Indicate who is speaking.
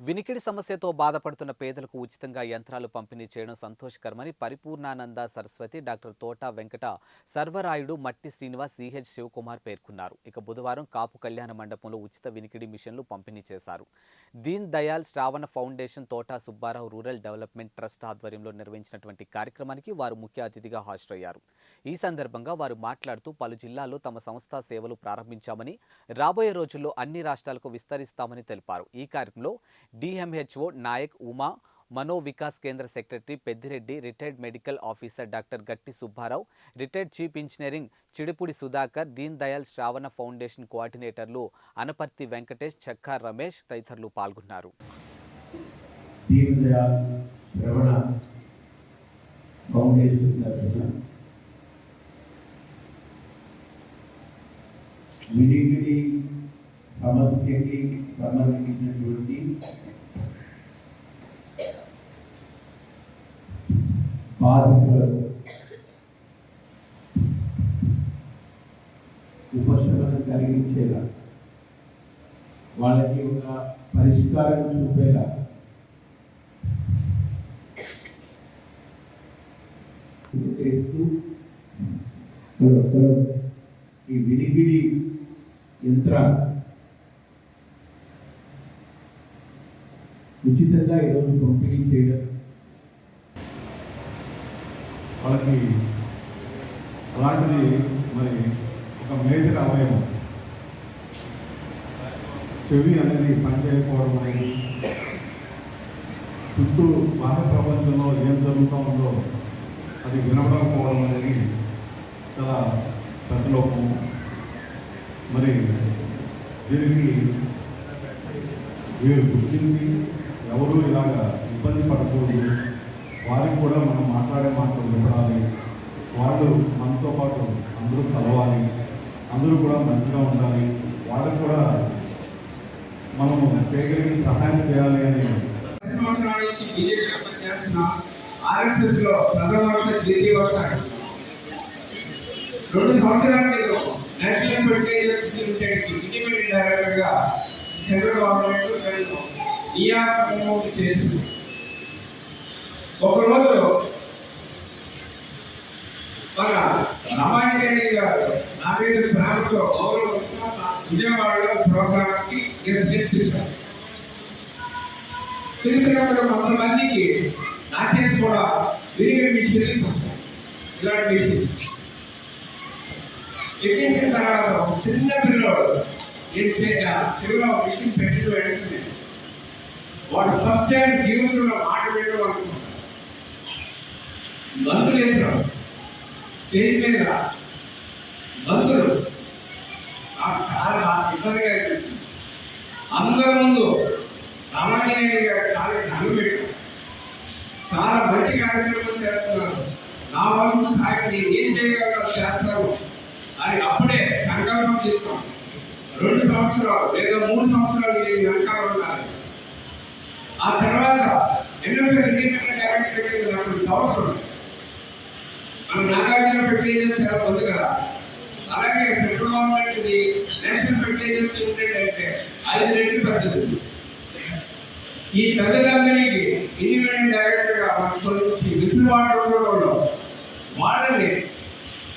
Speaker 1: వినికిడి సమస్యతో బాధపడుతున్న పేదలకు ఉచితంగా యంత్రాలు పంపిణీ చేయడం సంతోషకరమని పరిపూర్ణానంద సరస్వతి, డాక్టర్ తోట వెంకట సర్వరాయుడు, మట్టి శ్రీనివాస్, సిహెచ్ శివకుమార్ పేర్కొన్నారు. ఇక బుధవారం కాపు కళ్యాణ మండపంలో ఉచిత వినికిడి మిషన్లు పంపిణీ చేశారు. దీన్ దయాల్ శ్రావణ ఫౌండేషన్, తోట సుబ్బారావు రూరల్ డెవలప్మెంట్ ట్రస్ట్ ఆధ్వర్యంలో నిర్వహించినటువంటి కార్యక్రమానికి వారు ముఖ్య అతిథిగా హాజరయ్యారు. ఈ సందర్భంగా వారు మాట్లాడుతూ పలు జిల్లాల్లో తమ సంస్థ సేవలు ప్రారంభించామని, రాబోయే రోజుల్లో అన్ని రాష్ట్రాలకు విస్తరిస్తామని తెలిపారు. ఈ కార్యక్రమంలో DMHO Nayak Uma, Mano Vikas Kendra secretary Peddireddy, retired medical officer doctor Gatti Subbarao, retired chief engineering Chidipudi Sudhakar, Deen Dayal Shravana foundation కోఆర్డినేటర్లు అనపర్తి వెంకటేష్, చక్కా రమేష్ తదితరులు పాల్గొన్నారు.
Speaker 2: దీన్ దయాల్ శ్రావణ ఫౌండేషన్ తరఫున వినికిడి సమస్యకి సంబంధించినటువంటి బాధితులకు ఉపశమనం కలిగించేలా, వాళ్ళకి ఒక పరిష్కారం చూపేలా చేస్తూ ఈ వినికిడి యంత్రాలు ఉచితంగా ఈరోజు పంపిణీ చేయడం,
Speaker 3: వాళ్ళకి అలాంటిది మరి ఒక మేజర్ అవయవం చెవి అనేది పనిచేయకపోవడం అనేది, చుట్టూ బాహ్య ప్రపంచంలో ఏం జరుగుతూ ఉందో అది వినపడకపోవడం అనేది చాలా పెద్ద లోపం. మరి దీనికి వీరు గుర్తించి ఎవరు ఇలాగ ఇబ్బంది పడకూడదు, వారికి కూడా మనం మాట్లాడే మాటలు వినపడాలి, వాళ్ళు మనతో పాటు అందరూ కలవాలి, అందరూ కూడా మంచిగా ఉండాలి, వాళ్ళకు కూడా మనము చేయగలిగిన సహాయం చేయాలి అని
Speaker 4: ఆర్ఎస్ఎస్లో ప్రథమ వస్తాడు. 2 సంవత్సరాల క్రితం నేషనల్ ఫెర్టిలైజర్స్ లిమిటెడ్కి ఇండిపెండెంట్ డైరెక్టర్గా సెంట్రల్ గవర్నమెంట్ నియామకం చేసింది. ఒకరోజు మన రామాయణ గారు నా మీద ప్రేమతో విజయవాడలో ప్రోగ్రామ్కి పిలిచారు. పిలిచినప్పుడు కొంతమందికి నా చేతి కూడా వినికిడి మిషన్లు ఇలాంటి మిషన్ ఎక్కించిన తర్వాత చిన్న పిల్లలు నేను చెవిలో మిషన్ పెట్టి వెళ్తుంది. వాడు ఫస్ట్ టైం జీవితంలో మాట వేయడం అనుకుంటారు. మంత్రులు వేసినాం స్టేజ్ మీద, మంత్రులు నాకు చాలా ఇబ్బందిగా అనిపిస్తుంది. అందరి ముందు రామాయణ గారు చాలా దండం పెట్టారు. చాలా మంచి కార్యక్రమం చేస్తున్నారు, నా వంతు సాయం నేను ఏం చేయగలనో చేస్తాను అని అప్పుడే సంకల్పం తీసుకున్నాం. 2 సంవత్సరాలు లేదా 3 సంవత్సరాలు నేను వెనకాల ఉన్నాను. ఆ తర్వాత ఇండిపెండెంట్ డైరెక్టర్ నాకు అవసరం. మన నాగార్జున ఫెర్టిలైజర్స్ ఎలా ఉంది కదా, అలాగే central government national fertilisers limited అంటే 5 రెట్లు పెద్దది. ఈ పెద్దలందరికీ ఇండిపెండెంట్ డైరెక్టర్గా మనకు విసులుబాటు ఉండడంలో వాళ్ళని